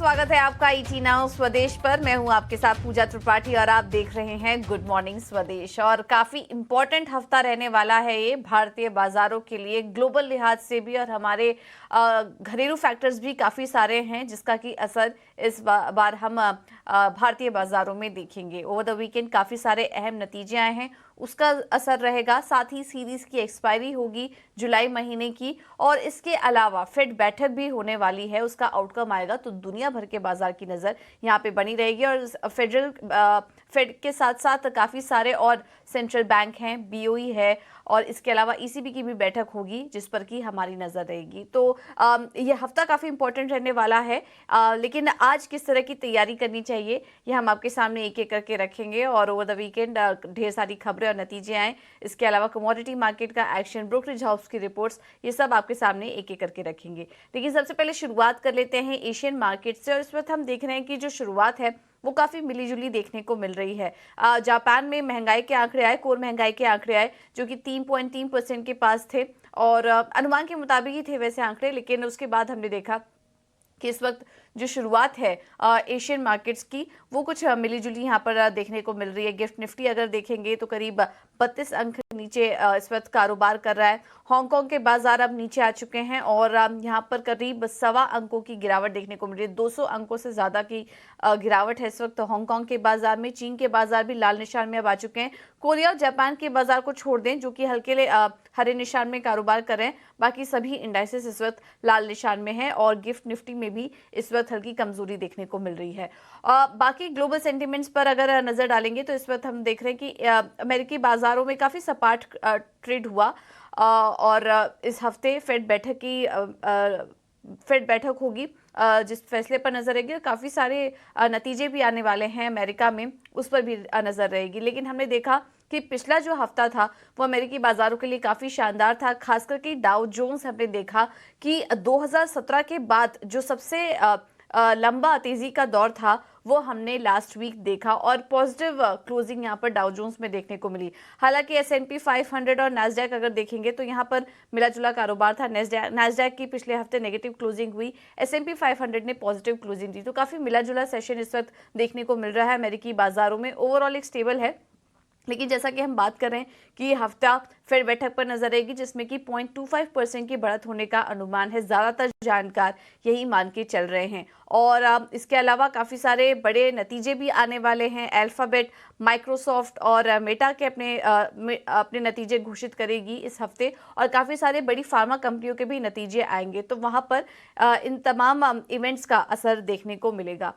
स्वागत है आपका ईटी नाउ स्वदेश पर। मैं हूं आपके साथ पूजा त्रिपाठी और आप देख रहे हैं गुड मॉर्निंग स्वदेश। और काफी इंपॉर्टेंट हफ्ता रहने वाला है ये भारतीय बाजारों के लिए, ग्लोबल लिहाज से भी, और हमारे घरेलू फैक्टर्स भी काफी सारे हैं जिसका की असर इस बार हम भारतीय बाजारों में देखेंगे। ओवर द वीकेंड काफी सारे अहम नतीजे आए हैं, उसका असर रहेगा। साथ ही सीरीज की एक्सपायरी होगी जुलाई महीने की, और इसके अलावा फेड बैठक भी होने वाली है, उसका आउटकम आएगा तो दुनिया भर के बाजार की नज़र यहाँ पे बनी रहेगी। और फेड के साथ साथ काफ़ी सारे और सेंट्रल बैंक हैं, बीओई है, और इसके अलावा ईसीबी की भी बैठक होगी जिस पर कि हमारी नज़र रहेगी। तो ये हफ्ता काफ़ी इंपॉर्टेंट रहने वाला है, लेकिन आज किस तरह की तैयारी करनी चाहिए ये हम आपके सामने एक एक करके रखेंगे। और ओवर द वीकेंड ढेर सारी खबरें और नतीजे आए, इसके अलावा कमोडिटी मार्केट का एक्शन, ब्रोकरेज हाउस की रिपोर्ट्स, ये सब आपके सामने एक एक करके रखेंगे। लेकिन सबसे पहले शुरुआत कर लेते हैं एशियन मार्केट से। और इस वक्त हम देख रहे हैं कि जो शुरुआत है वो काफी मिलीजुली देखने को मिल रही है। जापान में महंगाई के आंकड़े आए, कोर महंगाई के आंकड़े आए जो कि 3.3% के पास थे, और अनुमान के मुताबिक ही थे वैसे आंकड़े। लेकिन उसके बाद हमने देखा कि इस वक्त जो शुरुआत है एशियन मार्केट्स की वो कुछ मिलीजुली यहाँ पर देखने को मिल रही है। गिफ्ट निफ्टी अगर देखेंगे तो करीब 32 अंक नीचे इस वक्त कारोबार कर रहा है। हांगकांग के बाजार अब नीचे आ चुके हैं और यहाँ पर करीब 1.25 अंकों की गिरावट देखने को मिल रही है। 200 अंकों से ज़्यादा की गिरावट है इस वक्त हांगकांग के बाजार में। चीन के बाजार भी लाल निशान में अब आ चुके हैं। कोरिया और जापान के बाजार को छोड़ दें जो कि हल्के हरे निशान में कारोबार कर रहे हैं, बाकी सभी इंडाइसेस इस वक्त लाल निशान में है, और गिफ्ट निफ्टी में भी इस वक्त हल्की कमजोरी देखने को मिल रही है। बाकी ग्लोबल सेंटिमेंट्स पर अगर नजर डालेंगे तो इस वक्त हम देख रहे हैं कि अमेरिकी बाजारों में काफी सपाट ट्रेड हुआ, और इस हफ्ते फेड बैठक होगी जिस फैसले पर नजर रहेगी। काफी सारे नतीजे भी आने वाले हैं अमेरिका में, उस पर भी नजर रहेगी। लेकिन हमने देखा कि पिछला जो हफ्ता था वो अमेरिकी बाजारों के लिए काफी शानदार था, खासकर कि डाउ जोन्स हमने देखा कि 2017 के बाद जो सबसे लंबा तेजी का दौर था वो हमने लास्ट वीक देखा, और पॉजिटिव क्लोजिंग यहाँ पर डाउ जोन्स में देखने को मिली। हालांकि एसएनपी 500 और नैस्डैक अगर देखेंगे तो यहाँ पर मिला जुला कारोबार था। नैस्डैक की पिछले हफ्ते नेगेटिव क्लोजिंग हुई, एसएनपी 500 ने पॉजिटिव क्लोजिंग दी। तो काफी मिला जुला सेशन इस वक्त देखने को मिल रहा है अमेरिकी बाजारों में। ओवरऑल एक स्टेबल है, लेकिन जैसा कि हम बात कर रहे हैं कि ये हफ्ता फेड बैठक पर नजर रहेगी जिसमें कि 0.25% की बढ़त होने का अनुमान है। ज्यादातर जानकार यही मान के चल रहे हैं। और इसके अलावा काफी सारे बड़े नतीजे भी आने वाले हैं। अल्फाबेट, माइक्रोसॉफ्ट और मेटा के अपने नतीजे घोषित करेगी इस हफ्ते, और काफी सारे बड़ी फार्मा कंपनियों के भी नतीजे आएंगे। तो वहां पर इन तमाम इवेंट्स का असर देखने को मिलेगा।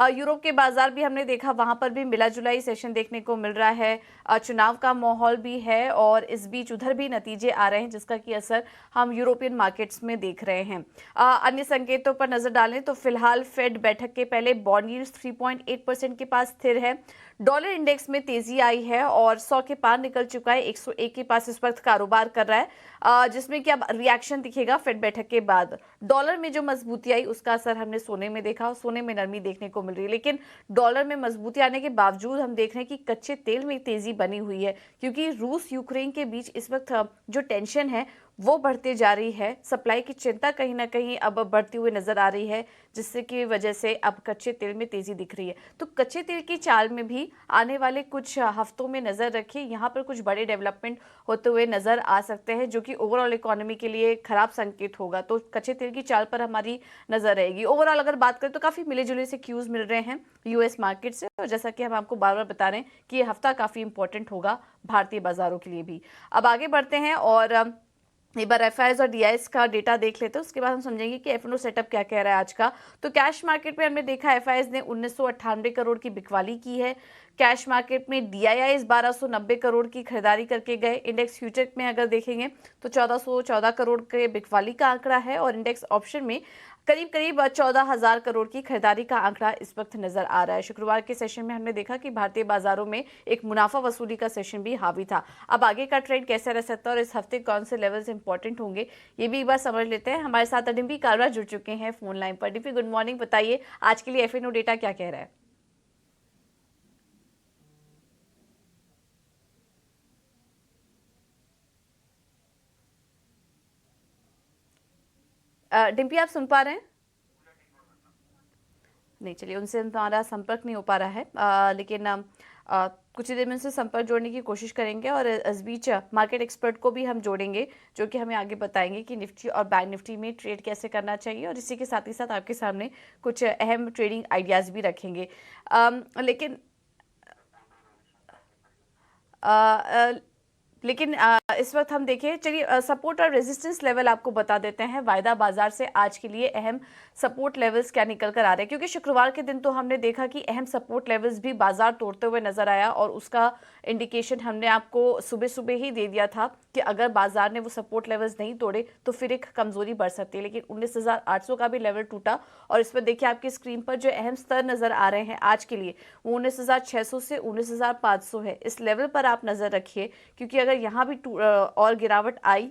यूरोप के बाजार भी हमने देखा, वहां पर भी मिला जुला सेशन देखने को मिल रहा है। चुनाव का माहौल भी है और इस बीच उधर भी नतीजे आ रहे हैं जिसका की असर हम यूरोपियन मार्केट्स में देख रहे हैं। अन्य संकेतों पर नजर डालें तो फिलहाल फेड बैठक के पहले बॉन्ड यील्ड्स 3.8% के पास स्थिर है। डॉलर इंडेक्स में तेजी आई है और 100 के पार निकल चुका है, 101 के पास इस वक्त कारोबार कर रहा है, जिसमें कि अब रिएक्शन दिखेगा फेड बैठक के बाद। डॉलर में जो मजबूती आई उसका असर हमने सोने में देखा, सोने में नरमी देखने को मिल रही है। लेकिन डॉलर में मजबूती आने के बावजूद हम देख रहे हैं कि कच्चे तेल में तेजी बनी हुई है, क्योंकि रूस यूक्रेन के बीच इस वक्त जो टेंशन है वो बढ़ती जा रही है। सप्लाई की चिंता कहीं ना कहीं अब बढ़ती हुई नजर आ रही है, जिससे की वजह से अब कच्चे तेल में तेजी दिख रही है। तो कच्चे तेल की चाल में भी आने वाले कुछ हफ्तों में नजर रखिए, यहाँ पर कुछ बड़े डेवलपमेंट होते हुए नजर आ सकते हैं जो कि ओवरऑल इकोनॉमी के लिए खराब संकेत होगा। तो कच्चे तेल की चाल पर हमारी नजर रहेगी। ओवरऑल अगर बात करें तो काफी मिले जुले से क्यूज मिल रहे हैं यूएस मार्केट से, और जैसा कि हम आपको बार बार बता रहे हैं कि ये हफ्ता काफी इंपॉर्टेंट होगा भारतीय बाजारों के लिए भी। अब आगे बढ़ते हैं और एक बार एफआईआईज और डीआईएस का डेटा देख लेते हैं, उसके बाद हम समझेंगे कि एफएनओ सेटअप क्या कह रहा है आज का। तो कैश मार्केट में हमने देखा एफआईआईज ने 1998 करोड़ की बिकवाली की है। कैश मार्केट में डीआईआईज 1290 करोड़ की खरीदारी करके गए। इंडेक्स फ्यूचर में अगर देखेंगे तो 1414 करोड़ के बिकवाली का आंकड़ा है, और इंडेक्स ऑप्शन में करीब करीब 14,000 करोड़ की खरीदारी का आंकड़ा इस वक्त नजर आ रहा है। शुक्रवार के सेशन में हमने देखा कि भारतीय बाजारों में एक मुनाफा वसूली का सेशन भी हावी था। अब आगे का ट्रेंड कैसे रह सकता है और इस हफ्ते कौन से लेवल्स इंपॉर्टेंट होंगे ये भी एक बार समझ लेते हैं। हमारे साथ डिम्पी कालरा जुड़ चुके हैं फोन लाइन पर। डिम्पी, गुड मॉर्निंग, बताइए आज के लिए एफएनओ डेटा क्या कह रहा है? डिम्पी, आप सुन पा रहे हैं? नहीं, चलिए उनसे हमारा संपर्क नहीं हो पा रहा है, लेकिन कुछ ही देर में उनसे संपर्क जोड़ने की कोशिश करेंगे और इस बीच मार्केट एक्सपर्ट को भी हम जोड़ेंगे जो कि हमें आगे बताएंगे कि निफ्टी और बैंक निफ्टी में ट्रेड कैसे करना चाहिए, और इसी के साथ ही साथ आपके सामने कुछ अहम ट्रेडिंग आइडियाज़ भी रखेंगे। लेकिन अ, अ, लेकिन इस वक्त हम देखें, चलिए सपोर्ट और रेजिस्टेंस लेवल आपको बता देते हैं। वायदा बाजार से आज के लिए अहम सपोर्ट लेवल्स क्या निकल कर आ रहे हैं, क्योंकि शुक्रवार के दिन तो हमने देखा कि अहम सपोर्ट लेवल्स भी बाजार तोड़ते हुए नजर आया, और उसका इंडिकेशन हमने आपको सुबह सुबह ही दे दिया था कि अगर बाजार ने वो सपोर्ट लेवल्स नहीं तोड़े तो फिर एक कमजोरी बढ़ सकती है। लेकिन 19,800 का भी लेवल टूटा, और इस पर देखिए आपकी स्क्रीन पर जो अहम स्तर नजर आ रहे हैं आज के लिए वो 19,600 से 19,500 है। इस लेवल पर आप नजर रखिए, क्योंकि अगर यहाँ भी और गिरावट आई,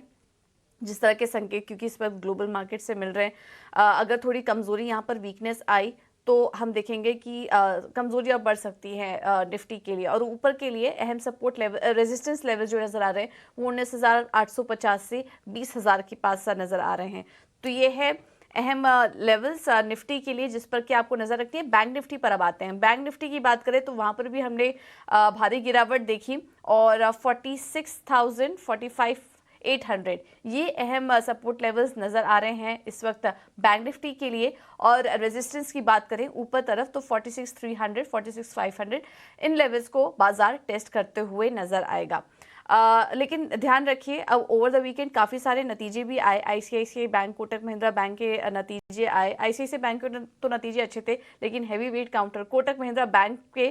जिस तरह के संकेत क्योंकि इस वक्त ग्लोबल मार्केट से मिल रहे हैं, अगर थोड़ी कमजोरी यहाँ पर वीकनेस आई तो हम देखेंगे कि कमजोरी अब बढ़ सकती है निफ्टी के लिए। और ऊपर के लिए अहम सपोर्ट लेवल, रेजिस्टेंस लेवल जो नजर आ रहे हैं वो 19,850 से 20,000 के पास नजर आ रहे हैं। तो ये है अहम लेवल्स निफ्टी के लिए जिस पर कि आपको नजर रखती है। बैंक निफ्टी पर अब आते हैं। बैंक निफ्टी की बात करें तो वहां पर भी हमने भारी गिरावट देखी, और 46,000 45,800 ये अहम सपोर्ट लेवल्स नजर आ रहे हैं इस वक्त बैंक निफ्टी के लिए। और रेजिस्टेंस की बात करें ऊपर तरफ तो 46,300 46,500 इन लेवल्स को बाजार टेस्ट करते हुए नजर आएगा। लेकिन ध्यान रखिए, अब ओवर द वीकेंड काफ़ी सारे नतीजे भी आए। ICICI bank, Kotak Mahindra bank के नतीजे आए। आईसीआईसीआई बैंक के तो नतीजे अच्छे थे, लेकिन heavy weight counter Kotak Mahindra bank के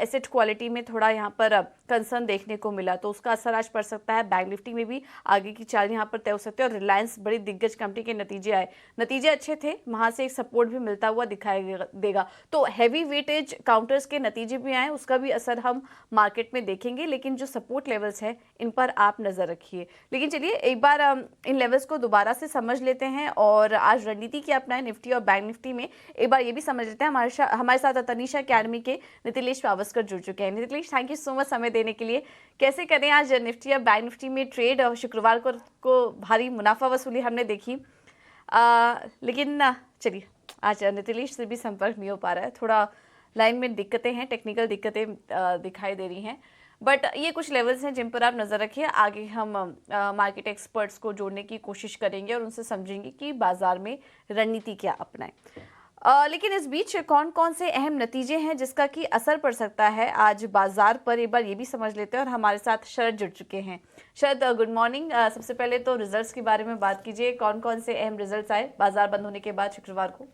एसेट क्वालिटी में थोड़ा यहाँ पर कंसर्न देखने को मिला, तो उसका असर आज पड़ सकता है। बैंक निफ्टी में भी आगे की चाल यहाँ पर तय हो सकती है। और रिलायंस बड़ी दिग्गज कंपनी के नतीजे आए, नतीजे अच्छे थे, वहां से एक सपोर्ट भी मिलता हुआ दिखाई देगा। तो हैवी वेटेज काउंटर्स के नतीजे भी आए, उसका भी असर हम मार्केट में देखेंगे। लेकिन जो सपोर्ट लेवल्स है इन पर आप नजर रखिए। लेकिन चलिए एक बार इन लेवल्स को दोबारा से समझ लेते हैं, और आज रणनीति क्या अपनाएं निफ्टी और बैंक निफ्टी में, एक बार ये भी समझ लेते हैं। हमारे साथ तनीषा अकेडमी के नीतिलेश पावस्कर जुड़ चुके हैं। नीतिलेश, थैंक यू सो मच समय देने के लिए। कैसे करें आज निफ्टी या बैंक निफ्टी में ट्रेड? शुक्रवार को भारी मुनाफा वसूली हमने देखी, लेकिन चलिए आज नीतिलेश से भी संपर्क नहीं हो पा रहा है, थोड़ा लाइन में दिक्कतें हैं, टेक्निकल दिक्कतें दिखाई दे रही हैं। बट ये कुछ लेवल्स हैं जिन पर आप नज़र रखिए। आगे हम मार्केट एक्सपर्ट्स को जोड़ने की कोशिश करेंगे और उनसे समझेंगे कि बाजार में रणनीति क्या अपनाएं। लेकिन इस बीच कौन कौन से अहम नतीजे हैं जिसका कि असर पड़ सकता है आज बाजार पर, एक बार ये भी समझ लेते हैं। और हमारे साथ शरद जुड़ चुके हैं। शरद, गुड मॉर्निंग। सबसे पहले तो रिजल्ट्स के बारे में बात कीजिए, कौन कौन से अहम रिजल्ट्स आए बाजार बंद होने के बाद शुक्रवार को?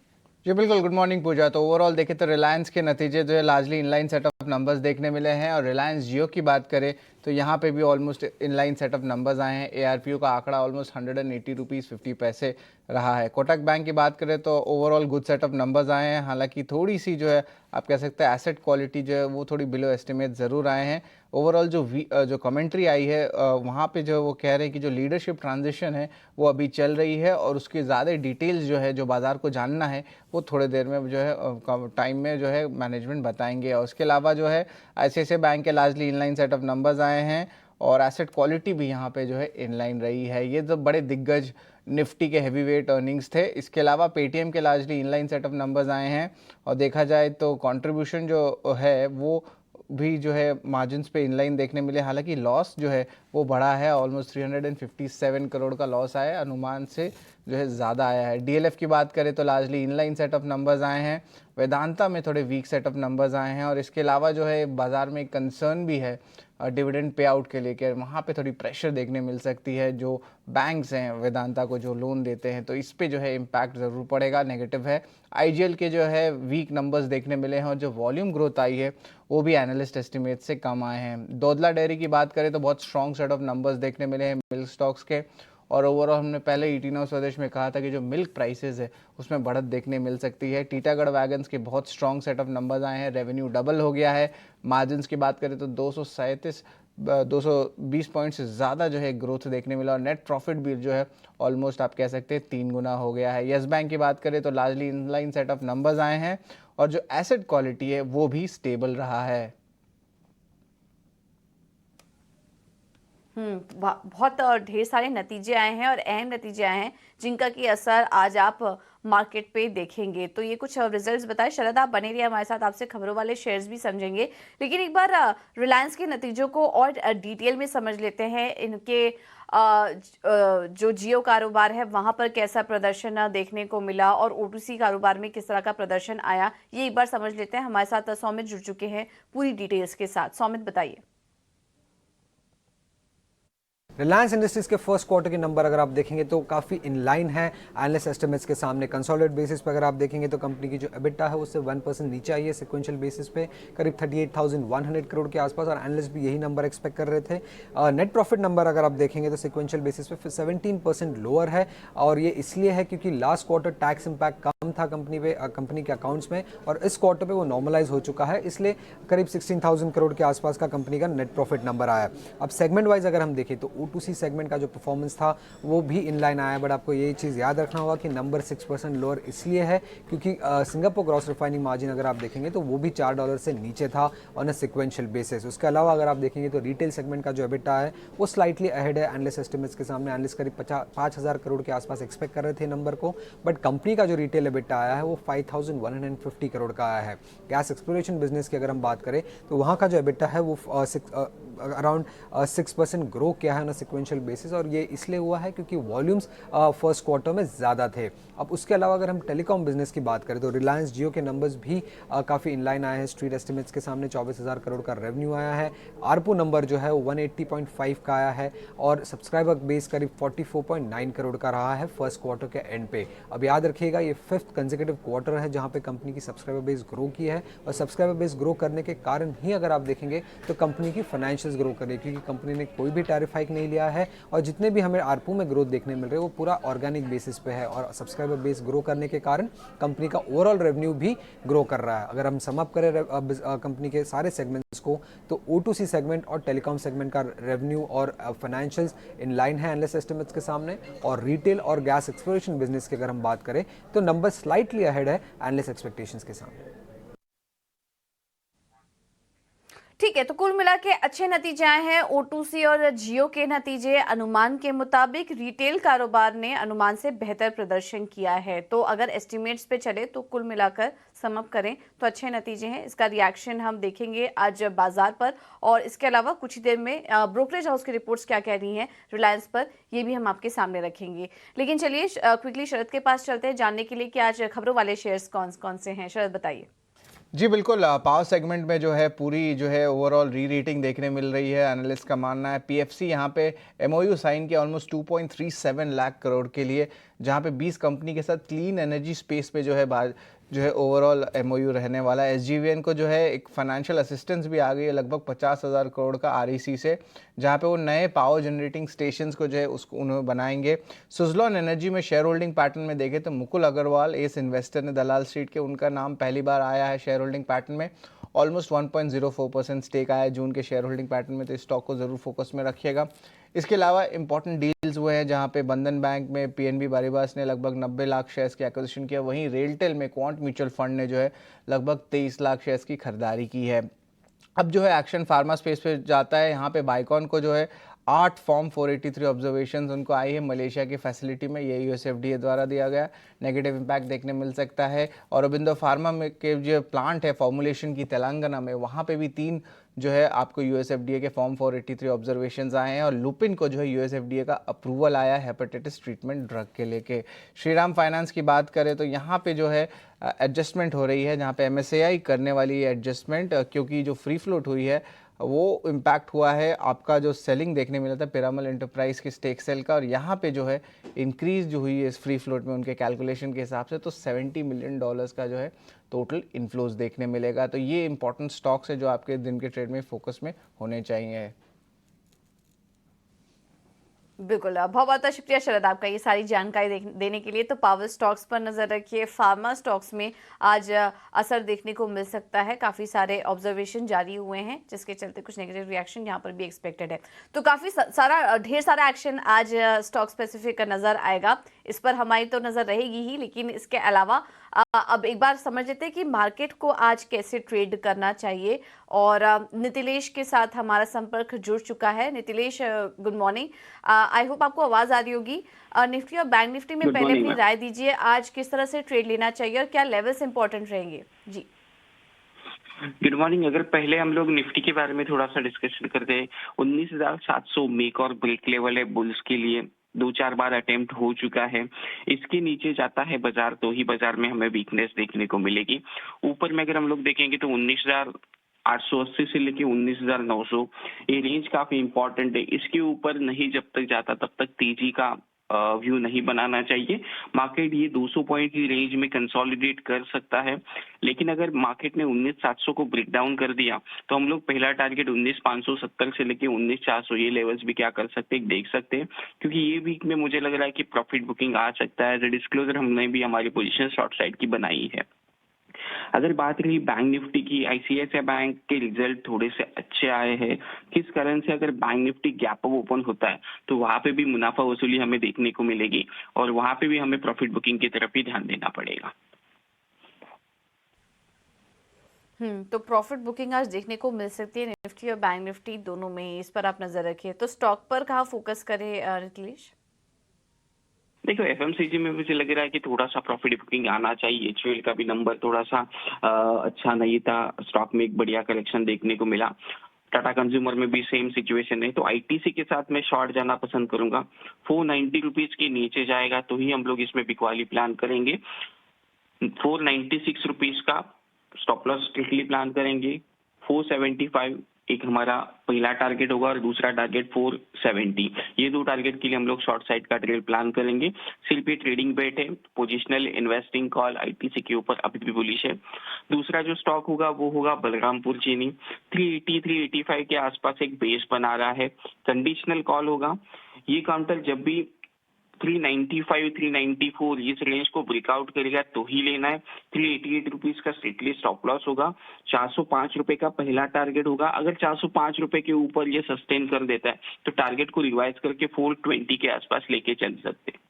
जी बिल्कुल, गुड मॉर्निंग पूजा। तो ओवरऑल देखें तो रिलायंस के नतीजे जो है largely inline set of numbers देखने मिले हैं। और रिलायंस जियो की बात करें तो यहाँ पे भी almost inline set of numbers आए हैं। एआरपीओ का आंकड़ा ऑलमोस्ट 180 रुपीज़ 50 पैसे रहा है। कोटक बैंक की बात करें तो overall good set of numbers आए हैं। हालांकि थोड़ी सी जो है आप कह सकते हैं एसेट क्वालिटी जो है वो थोड़ी बिलो एस्टिमेट ज़रूर आए हैं। ओवरऑल जो कमेंट्री आई है वहाँ पे जो वो कह रहे हैं कि जो लीडरशिप ट्रांजिशन है वो अभी चल रही है, और उसकी ज़्यादा डिटेल्स जो है जो बाज़ार को जानना है वो थोड़े देर में जो है टाइम में जो है मैनेजमेंट बताएंगे। और उसके अलावा जो है आईसीआईसीआई बैंक के largely inline set of numbers आए हैं, और एसेट क्वालिटी भी यहाँ पे जो है इनलाइन रही है। ये तो बड़े दिग्गज निफ्टी के हैवी वेट अर्निंग्स थे। इसके अलावा पेटीएम के largely inline set of numbers आए हैं, और देखा जाए तो कंट्रीब्यूशन जो है वो भी जो है मार्जिन्स पे इनलाइन देखने मिले। हालांकि लॉस जो है वो बढ़ा है, ऑलमोस्ट 357 करोड़ का लॉस आया है, अनुमान से जो है ज़्यादा आया है। डीएलएफ की बात करें तो largely inline set of numbers आए हैं। वेदांता में थोड़े वीक सेट ऑफ नंबर्स आए हैं। और इसके अलावा जो है बाज़ार में कंसर्न भी है डिविडेंड पे आउट के लेकर, वहाँ पे थोड़ी प्रेशर देखने मिल सकती है। जो बैंक्स हैं वेदांता को जो लोन देते हैं तो इस पे जो है इम्पैक्ट ज़रूर पड़ेगा, नेगेटिव है। आईजीएल के जो है वीक नंबर्स देखने मिले हैं, और जो वॉल्यूम ग्रोथ आई है वो भी एनालिस्ट एस्टिमेट से कम आए हैं। दोदला डेयरी की बात करें तो बहुत स्ट्रॉन्ग सेट ऑफ नंबर्स देखने मिले हैं मिल्क स्टॉक्स के। और ओवरऑल हमने पहले ईटीनॉ स्वदेश में कहा था कि जो मिल्क प्राइसेस है उसमें बढ़त देखने मिल सकती है। टीटागढ़ वैगन्स के बहुत स्ट्रॉन्ग सेट ऑफ नंबर्स आए हैं, रेवेन्यू डबल हो गया है। मार्जिन्स की बात करें तो 220 पॉइंट से ज़्यादा जो है ग्रोथ देखने मिला, और नेट प्रॉफिट भी जो है ऑलमोस्ट आप कह सकते हैं 3 गुना हो गया है। यस बैंक की बात करें तो largely inline set of numbers आए हैं, और जो एसेट क्वालिटी है वो भी स्टेबल रहा है। बहुत ढेर सारे नतीजे आए हैं और अहम नतीजे आए हैं जिनका कि असर आज आप मार्केट पे देखेंगे। तो ये कुछ रिजल्ट्स बताए। शरद, आप बने रहिए हमारे साथ, आपसे खबरों वाले शेयर्स भी समझेंगे, लेकिन एक बार रिलायंस के नतीजों को और डिटेल में समझ लेते हैं। इनके जो जियो कारोबार है वहां पर कैसा प्रदर्शन देखने को मिला और ओटूसी कारोबार में किस तरह का प्रदर्शन आया, ये एक बार समझ लेते हैं। हमारे साथ सौमित जुड़ चुके हैं पूरी डिटेल्स के साथ। सौमित, बताइए। रिलायंस इंडस्ट्रीज के फर्स्ट क्वार्टर के नंबर अगर आप देखेंगे तो काफ़ी इन लाइन है एनालिस्ट एस्टिमेट्स के सामने। कंसोलिडेटेड बेसिस पे अगर आप देखेंगे तो कंपनी की जो एबिटा है उससे 1% नीचे आई है सिक्वेंशियल बेसिस पे, करीब 38,100 करोड़ के आसपास, और एनालिस्ट भी यही नंबर एक्सपेक्ट कर रहे थे। नेट प्रॉफिट नंबर अगर आप देखेंगे तो सिक्वेंशियल बेसिस पे 17% लोअर है, और ये इसलिए है क्योंकि लास्ट क्वार्टर टैक्स इंपैक्ट कम था कंपनी के अकाउंट्स में, और इस क्वार्टर पे वो नॉर्मलाइज हो चुका है, इसलिए करीब 16,000 करोड़ के आसपास का कंपनी का नेट प्रॉफिट नंबर आया। अब सेगमेंट वाइज अगर हम देखें तो O2C सेगमेंट का जो परफॉर्मेंस था वो भी इनलाइन आया, बट आपको ये चीज़ याद रखना होगा कि नंबर 6% लोअर इसलिए है क्योंकि सिंगापुर ग्रॉस रिफाइनिंग मार्जिन अगर आप देखेंगे तो वो भी $4 से नीचे था ऑन अ सिक्वेंशियल बेसिस। उसके अलावा अगर आप देखेंगे तो रिटेल सेगमेंट का जो एबिटा है वो स्लाइटली अहेड है एनालिस्ट एस्टिमेट्स के सामने। एनालिस्ट करीब 5,000 करोड़ के आसपास एक्सपेक्ट कर रहे थे नंबर को, बट कंपनी का जो रिटेल एबिटा आया है वो 5,150 करोड़ का आया है। गैस एक्सप्लोरेशन बिजनेस की अगर हम बात करें तो वहाँ का जो एबिटा है वो अराउंड 6% ग्रो किया है ऑन अ सिक्वेंशियल बेसिस, और ये इसलिए हुआ है क्योंकि वॉल्यूम्स फर्स्ट क्वार्टर में ज़्यादा थे। अब उसके अलावा अगर हम टेलीकॉम बिजनेस की बात करें तो रिलायंस जियो के नंबर्स भी काफ़ी इनलाइन आए हैं स्ट्रीट एस्टिमेट्स के सामने। 24,000 करोड़ का रेवेन्यू आया है, आरपू नंबर जो है वो 180.5 का आया है, और सब्सक्राइबर बेस करीब 44.9 करोड़ का रहा है फर्स्ट क्वार्टर के एंड पे। अब याद रखिएगा ये 5th कंसेक्यूटिव क्वार्टर है जहाँ पे कंपनी की सब्सक्राइबर बेस ग्रो की है, और सब्सक्राइबर बेस ग्रो करने के कारण ही अगर आप देखेंगे तो कंपनी की फाइनेंशियल्स ग्रो करे, क्योंकि कंपनी ने कोई भी टैरिफ हाइक नहीं लिया है, और जितने भी हमें आरपू में ग्रोथ देखने मिल रहे हैं वो पूरा ऑर्गेनिक बेसिस पे है, और सब्सक्राइबर बेस ग्रो करने के कारण कंपनी का ओवरऑल रेवेन्यू भी ग्रो कर रहा है। अगर हम सम अप करें कंपनी के सारे सेगमेंट्स को तो O2C सेगमेंट और टेलीकॉम सेगमेंट का रेवेन्यू और फाइनेंशियल्स इन लाइन है एनालिस्ट एस्टिमेट्स के सामने, और रिटेल और गैस एक्सप्लोरेशन बिजनेस की अगर हम बात करें तो नंबर स्लाइटली अहेड है एनालिस्ट एक्सपेक्टेशंस के सामने। ठीक है, तो कुल मिला के अच्छे नतीजे आए हैं। O2C और जियो के नतीजे अनुमान के मुताबिक, रिटेल कारोबार ने अनुमान से बेहतर प्रदर्शन किया है। तो अगर एस्टिमेट्स पे चले तो कुल मिलाकर सम अप करें तो अच्छे नतीजे हैं। इसका रिएक्शन हम देखेंगे आज बाजार पर, और इसके अलावा कुछ ही देर में ब्रोकरेज हाउस की रिपोर्ट्स क्या कह रही हैं रिलायंस पर, ये भी हम आपके सामने रखेंगे। लेकिन चलिए क्विकली शरद के पास चलते हैं जानने के लिए कि आज खबरों वाले शेयर्स कौन कौन से हैं। शरद, बताइए। जी बिल्कुल, पावर सेगमेंट में जो है पूरी जो है ओवरऑल री रेटिंग देखने मिल रही है। एनालिस्ट का मानना है पीएफसी यहाँ पे एमओयू साइन किया ऑलमोस्ट 2.37 लाख करोड़ के लिए, जहाँ पे 20 कंपनी के साथ क्लीन एनर्जी स्पेस पे जो है ओवरऑल एमओयू रहने वाला है। एसजीवीएन को जो है एक फाइनेंशियल असिस्टेंस भी आ गई है लगभग 50,000 करोड़ का आरईसी से, जहाँ पे वो नए पावर जनरेटिंग स्टेशंस को जो है उसको उन्हें बनाएंगे। सुजलॉन एनर्जी में शेयर होल्डिंग पैटर्न में देखें तो मुकुल अग्रवाल एस इन्वेस्टर ने दलाल स्ट्रीट के, उनका नाम पहली बार आया है शेयर होल्डिंग पैटर्न में। ऑलमोस्ट 1.04% स्टेक आया है जून के शेयर होल्डिंग पैटर्न में, तो स्टॉक को ज़रूर फोकस में रखिएगा। इसके अलावा इंपॉर्टेंट डील्स हुए हैं जहां पे बंधन बैंक में पीएनबी बारीबास ने लगभग 90 लाख शेयर्स की एक्विजिशन किया, वहीं रेलटेल में क्वांट म्यूचुअल फंड ने जो है लगभग 23 लाख शेयर्स की खरीदारी की है। अब जो है एक्शन फार्मा स्पेस पे जाता है, यहाँ पे बाइकॉन को जो है 8 फॉर्म 483 ऑब्जर्वेशंस उनको आई है मलेशिया की फैसिलिटी में, ये यूएसएफडीए द्वारा दिया गया। नेगेटिव इम्पैक्ट देखने मिल सकता है। और अरबिंदो फार्मा में के जो प्लांट है फॉर्मुलेशन की तेलंगाना में, वहाँ पे भी 3 जो है आपको यूएसएफडीए के फॉर्म 483 ऑब्जर्वेशंस आए हैं। और लुपिन को जो है यूएसएफडीए का अप्रूवल आया हेपेटाइटिस ट्रीटमेंट ड्रग के लेके। श्रीराम फाइनेंस की बात करें तो यहाँ पे जो है एडजस्टमेंट हो रही है, जहाँ पे एमएसएआई करने वाली है एडजस्टमेंट, क्योंकि जो फ्री फ्लोट हुई है वो इम्पैक्ट हुआ है। आपका जो सेलिंग देखने मिला था पिरामल एंटरप्राइज की स्टेक सेल का, और यहाँ पे जो है इंक्रीज जो हुई है इस फ्री फ्लोट में उनके कैलकुलेशन के हिसाब से, तो $70 मिलियन का जो है टोटल इन्फ्लोज देखने मिलेगा। तो ये इंपॉर्टेंट स्टॉक्स है जो आपके दिन के ट्रेड में फोकस में होने चाहिए। बिल्कुल, बहुत बहुत शुक्रिया शरद आपका ये सारी जानकारी देने के लिए। तो पावर स्टॉक्स पर नजर रखिए। फार्मा स्टॉक्स में आज असर देखने को मिल सकता है, काफ़ी सारे ऑब्जर्वेशन जारी हुए हैं जिसके चलते कुछ नेगेटिव रिएक्शन यहाँ पर भी एक्सपेक्टेड है। तो काफ़ी ढेर सारा एक्शन आज स्टॉक स्पेसिफिक का नजर आएगा। इस पर हमारी तो नज़र रहेगी ही, लेकिन इसके अलावा अब एक बार समझ लेते हैं कि मार्केट को आज कैसे ट्रेड करना चाहिए। और नीतिलेश के साथ हमारा संपर्क जुड़ चुका है। नीतिलेश, गुड मॉर्निंग। आई होप आपको आवाज़ आ रही होगी। निफ्टी और बैंक निफ्टी में गुड पहले मॉर्निंग अपनी मैम। राय दीजिए, आज किस तरह से ट्रेड लेना चाहिए और क्या लेवल्स इंपॉर्टेंट रहेंगे? जी गुड मॉर्निंग। अगर पहले हम लोग निफ्टी के बारे में थोड़ा सा डिस्कशन करते हैं, 19,700 मेक और ब्रेक लेवल है बुल्स के लिए। 2-4 बार अटेम्प्ट हो चुका है। इसके नीचे जाता है बाजार तो ही बाजार में हमें वीकनेस देखने को मिलेगी। ऊपर में अगर हम लोग देखेंगे तो 19,880 से लेके 19,900 ये रेंज काफी इंपॉर्टेंट है। इसके ऊपर नहीं जब तक जाता तब तक तेजी का व्यू नहीं बनाना चाहिए। मार्केट ये 200 पॉइंट की रेंज में कंसोलिडेट कर सकता है, लेकिन अगर मार्केट ने 19,700 को ब्रेक डाउन कर दिया तो हम लोग पहला टारगेट 19,570 से लेके 19,400 ये लेवल्स भी क्या कर सकते हैं, देख सकते हैं, क्योंकि ये वीक में मुझे लग रहा है कि प्रॉफिट बुकिंग आ सकता है। डिस्क्लोजर हमने भी हमारी पोजीशन शॉर्ट साइड की बनाई है। अगर बात रही बैंक निफ्टी की, आईसीआईसीआई बैंक के रिजल्ट थोड़े से अच्छे आए हैं। किस कारण से अगर bank Nifty gap up open होता है तो वहां पे भी मुनाफा वसूली हमें देखने को मिलेगी और वहां पे भी हमें प्रॉफिट बुकिंग की तरफ ही ध्यान देना पड़ेगा। तो प्रॉफिट बुकिंग आज देखने को मिल सकती है निफ्टी और बैंक निफ्टी दोनों में, इस पर आप नजर रखिए। तो स्टॉक पर कहाँ फोकस करें नीतिलेश? देखो, एफएमसीजी में मुझे लग रहा है कि थोड़ा सा प्रॉफिट बुकिंग आना चाहिए। एचयूएल का भी नंबर थोड़ा सा अच्छा नहीं था। स्टॉक में एक बढ़िया करेक्शन देखने को मिला। टाटा कंज्यूमर में भी सेम सिचुएशन है, तो आईटीसी के साथ मैं शॉर्ट जाना पसंद करूंगा। 490 रुपीज के नीचे जाएगा तो ही हम लोग इसमें बिकवाली प्लान करेंगे। 496 रुपीज का स्टॉप लॉस स्ट्रिक्टली प्लान करेंगे। 475 एक हमारा पहला टारगेट होगा और दूसरा टारगेट 470। ये दो टारगेट के लिए हम लोग शॉर्ट साइड का ट्रेड प्लान करेंगे। सिर्फ ये ट्रेडिंग बेट है। पोजिशनल इन्वेस्टिंग कॉल आईटीसी के ऊपर अभी भी बुलिश है। दूसरा जो स्टॉक होगा वो होगा बलरामपुर चीनी। 380-385 के आसपास एक बेस बना रहा है। कंडीशनल कॉल होगा। ये काउंटर जब भी 395-394 इस रेंज को ब्रेकआउट करेगा तो ही लेना है। 388 रुपीज का स्ट्रिक्टली स्टॉप लॉस होगा। 405 रुपए का पहला टारगेट होगा। अगर 405 रुपए के ऊपर ये सस्टेन कर देता है तो टारगेट को रिवाइज करके 420 के आसपास लेके चल सकते हैं।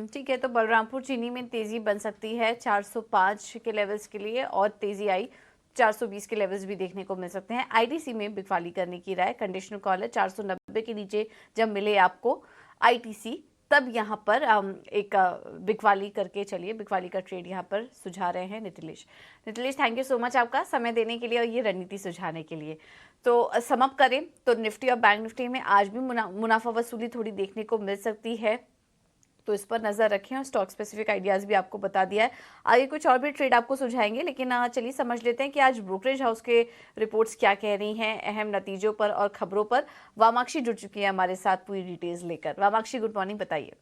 ठीक है, तो बलरामपुर चीनी में तेजी बन सकती है 405 के लेवल्स के लिए, और तेजी आई 420 के लेवल्स भी देखने को मिल सकते हैं। आईटीसी में बिकवाली करने की राय, कंडीशनल कॉल है 490 के नीचे जब मिले आपको आईटीसी तब यहाँ पर एक बिकवाली करके चलिए। बिकवाली का ट्रेड यहाँ पर सुझा रहे हैं नीतिलेश। थैंक यू सो मच आपका समय देने के लिए और ये रणनीति सुझाने के लिए। तो समअप करें तो निफ्टी और बैंक निफ्टी में आज भी मुनाफा वसूली थोड़ी देखने को मिल सकती है, तो इस पर नजर रखें और स्टॉक स्पेसिफिक आइडियाज भी आपको बता दिया है। आगे कुछ और भी ट्रेड आपको सुझाएंगे, लेकिन चलिए समझ लेते हैं कि आज ब्रोकरेज हाउस के रिपोर्ट्स क्या कह रही हैं अहम नतीजों पर और खबरों पर। वामाक्षी जुड़ चुकी है हमारे साथ पूरी डिटेल्स लेकर। वामाक्षी, गुड मॉर्निंग, बताइए।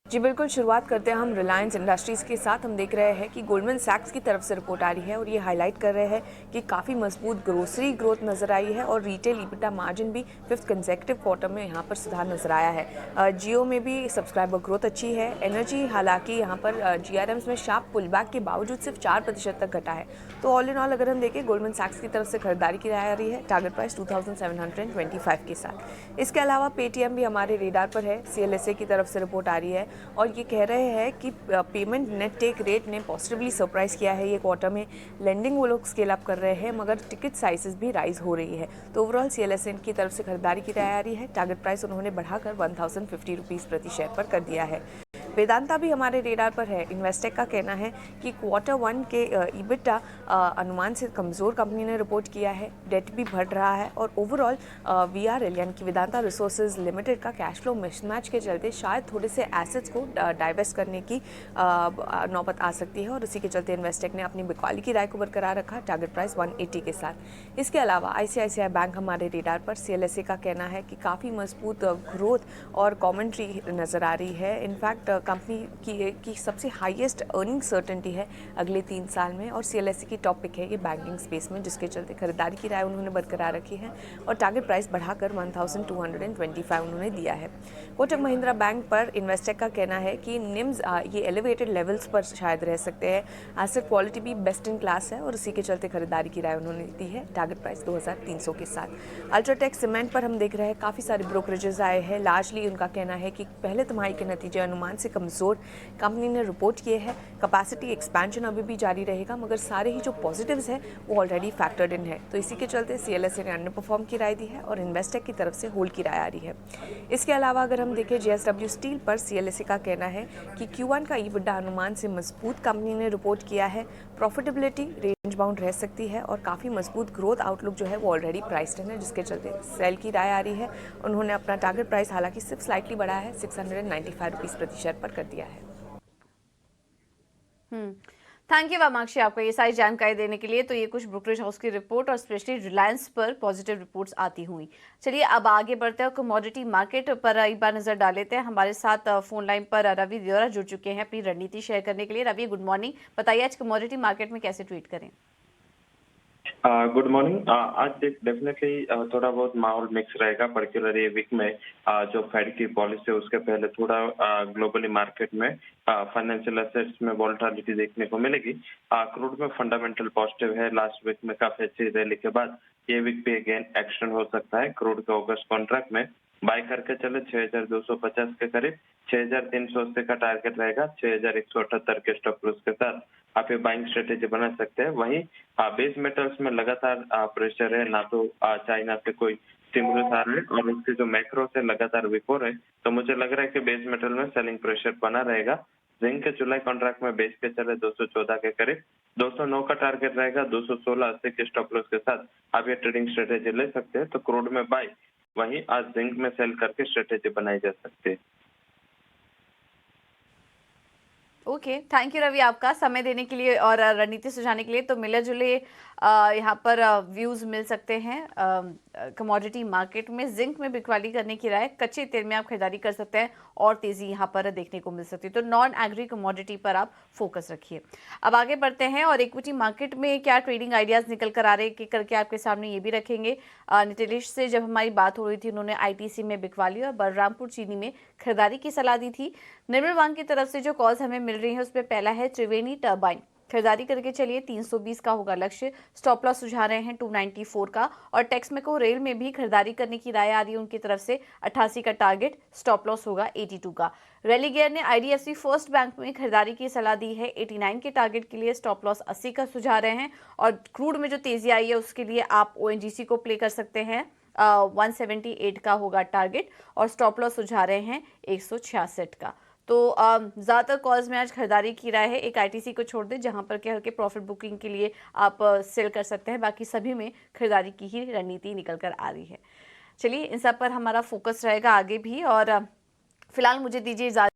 जी बिल्कुल, शुरुआत करते हैं हम रिलायंस इंडस्ट्रीज़ के साथ। हम देख रहे हैं कि गोल्डमैन सैक्स की तरफ से रिपोर्ट आ रही है और ये हाईलाइट कर रहे हैं कि काफ़ी मजबूत ग्रोसरी ग्रोथ नज़र आई है और रिटेल ईबिटा मार्जिन भी 5th कंसेक्टिव क्वार्टर में यहाँ पर सुधार नज़र आया है। जियो में भी सब्सक्राइबर ग्रोथ अच्छी है। एनर्जी हालांकि यहाँ पर GRMs में शार्प पुलबैक के बावजूद सिर्फ 4% तक घटा है। तो ऑल इन ऑल अगर हम देखें, गोल्डमैन सैक्स की तरफ से खरीदारी की राय आ रही है, टारगेट प्राइस 2725 के साथ। इसके अलावा पेटीएम भी हमारे रेडार पर है। CLSA की तरफ से रिपोर्ट आ रही है और ये कह रहे हैं कि पेमेंट नेट टेक रेट ने पॉजिटिवली सरप्राइज किया है ये क्वार्टर में। लेंडिंग वो लोग स्केल अप कर रहे हैं मगर टिकट साइजेस भी राइज हो रही है। तो ओवरऑल CLSA की तरफ से खरीदारी की राय आ रही है। टारगेट प्राइस उन्होंने बढ़ाकर 1050 रुपीज़ प्रति शेयर पर कर दिया है। वेदांता भी हमारे रेडार पर है। इन्वेस्टेक का कहना है कि Q1 के ईबिटा अनुमान से कमज़ोर कंपनी ने रिपोर्ट किया है। डेट भी बढ़ रहा है और ओवरऑल VRL यानी कि वेदांता रिसोर्सेज लिमिटेड का कैश फ्लो मिसमैच के चलते शायद थोड़े से एसेट्स को डाइवेस्ट करने की नौबत आ सकती है और उसी के चलते इन्वेस्टेक ने अपनी बिकवाली की राय को बरकरार रखा, टारगेट प्राइस 180 के साथ। इसके अलावा ICICI बैंक हमारे रेडार पर। CLSA का कहना है कि काफ़ी मजबूत ग्रोथ और कॉमेंट्री नज़र आ रही है। इनफैक्ट कंपनी की सबसे हाईएस्ट अर्निंग सर्टेनिटी है अगले 3 साल में, और CLSA की टॉपिक है ये बैंकिंग स्पेस में, जिसके चलते खरीदारी की राय उन्होंने बरकरार रखी है और टारगेट प्राइस बढ़ाकर 1225 उन्होंने दिया है। कोटक महिंद्रा बैंक पर इन्वेस्टर का कहना है कि निम्स ये एलिवेटेड लेवल्स पर शायद रह सकते हैं, एसेट क्वालिटी भी बेस्ट इन क्लास है और इसी के चलते खरीदारी की राय उन्होंने दी है टारगेट प्राइस 2300 के साथ। अल्ट्राटेक सीमेंट पर हम देख रहे हैं काफ़ी सारे ब्रोकरेजेस आए हैं। लार्जली उनका कहना है कि पहले तिमाही के नतीजे अनुमान से कमज़ोर कंपनी ने रिपोर्ट किए हैं। कैपेसिटी एक्सपेंशन अभी भी जारी रहेगा, मगर सारे ही जो पॉजिटिव्स हैं वो ऑलरेडी फैक्टर्ड इन है, तो इसी के चलते CLSA ने अंडर परफॉर्म की राय दी है और इन्वेस्टर की तरफ से होल्ड की राय आ रही है। इसके अलावा अगर हम देखें JSW स्टील पर CLSA का कहना है कि Q1 का EBITDA अनुमान से मजबूत कंपनी ने रिपोर्ट किया है। प्रॉफिटेबिलिटी रेंज बाउंड रह सकती है और काफ़ी मजबूत ग्रोथ आउटलुक जो है वो ऑलरेडी प्राइस्ड इन है, जिसके चलते सेल की राय आ रही है। उन्होंने अपना टारगेट प्राइस हालांकि सिर्फ स्लाइटली बढ़ाया है, 695 रुपीज़ प्रति शेयर पर कर दिया है। थैंक यू वामाक्षी आपको ये सारी जानकारी देने के लिए। तो ये कुछ ब्रोकरेज हाउस की रिपोर्ट और स्पेशली रिलायंस पर पॉजिटिव रिपोर्ट्स आती हुई। चलिए अब आगे बढ़ते हैं, कमोडिटी मार्केट पर एक बार नजर डाल लेते हैं। हमारे साथ फोन लाइन पर रवि दियोरा जुड़ चुके हैं अपनी रणनीति शेयर करने के लिए। रवि गुड मॉर्निंग, बताइए आज कमोडिटी मार्केट में कैसे ट्रीट करें? Good morning. आज डेफिनेटली थोड़ा बहुत माहौल मिक्स रहेगा, पर्टिकुलर ये वीक में जो फेड की पॉलिसी है उसके पहले थोड़ा ग्लोबली मार्केट में फाइनेंशियल एसेट्स में वोलेटिलिटी देखने को मिलेगी। क्रूड में फंडामेंटल पॉजिटिव है, लास्ट वीक में काफी अच्छी रैली के बाद ये वीक भी अगेन एक्शन हो सकता है। क्रूड के ऑगस्ट कॉन्ट्रैक्ट में बाय करके चले 6250 के करीब, 6380 का टारगेट रहेगा, 6178 के स्टॉप लॉस के साथ आप ये बाइंग स्ट्रेटेजी बना सकते हैं। वहीं बेस मेटल्स में लगातार प्रेशर है, ना तो चाइना से कोई स्टिमुलस आ रहा है और उसके जो मैक्रो से लगातार वीक हो रहे हैं, तो मुझे लग रहा है कि बेस मेटल में सेलिंग प्रेशर बना रहेगा। जिंक के जुलाई कॉन्ट्रैक्ट में बेच के चले 214 के करीब, 209 का टारगेट रहेगा, 216.80 के स्टॉप लॉस के साथ आप ये ट्रेडिंग स्ट्रेटेजी ले सकते हैं। तो क्रूड में बाय, वहीं आज जिंक में सेल करके स्ट्रेटेजी बनाई जा सकती है। ओके, थैंक यू रवि आपका समय देने के लिए और रणनीति सुझाने के लिए। तो मिले जुले यहाँ पर व्यूज़ मिल सकते हैं कमोडिटी मार्केट में। जिंक में बिकवाली करने की राय, कच्चे तेल में आप खरीदारी कर सकते हैं और तेज़ी यहाँ पर देखने को मिल सकती है। तो नॉन एग्री कमोडिटी पर आप फोकस रखिए। अब आगे बढ़ते हैं और इक्विटी मार्केट में क्या ट्रेडिंग आइडियाज़ निकल कर आ रहे हैं करके आपके सामने ये भी रखेंगे। नीतीश से जब हमारी बात हो रही थी, उन्होंने ITC में बिकवाली और बलरामपुर चीनी में खरीदारी की सलाह दी थी। निर्मल वांग की तरफ से जो कॉल्स हमें मिल रही हैं उसमें पहला है त्रिवेणी टर्बाइन, खरीदारी करके चलिए, 320 का होगा लक्ष्य, स्टॉप लॉस सुझा रहे हैं 294 का। और टेक्समेको रेल में भी खरीदारी करने की राय आ रही है उनकी तरफ से, 88 का टारगेट, स्टॉप लॉस होगा 82 का। रेलीगेयर ने IDFC फर्स्ट बैंक में खरीदारी की सलाह दी है, 89 के टारगेट के लिए, स्टॉप लॉस 80 का सुझा रहे हैं। और क्रूड में जो तेजी आई है उसके लिए आप ONGC को प्ले कर सकते हैं, 178 का होगा टारगेट और स्टॉप लॉस सुझा रहे हैं 166 का। तो ज़्यादातर कॉल्स में आज खरीदारी की राय है। एक ITC को छोड़ दें जहां पर के हल्के प्रॉफिट बुकिंग के लिए आप सेल कर सकते हैं, बाकी सभी में खरीदारी की ही रणनीति निकल कर आ रही है। चलिए इन सब पर हमारा फोकस रहेगा आगे भी और फिलहाल मुझे दीजिए इजाज़त।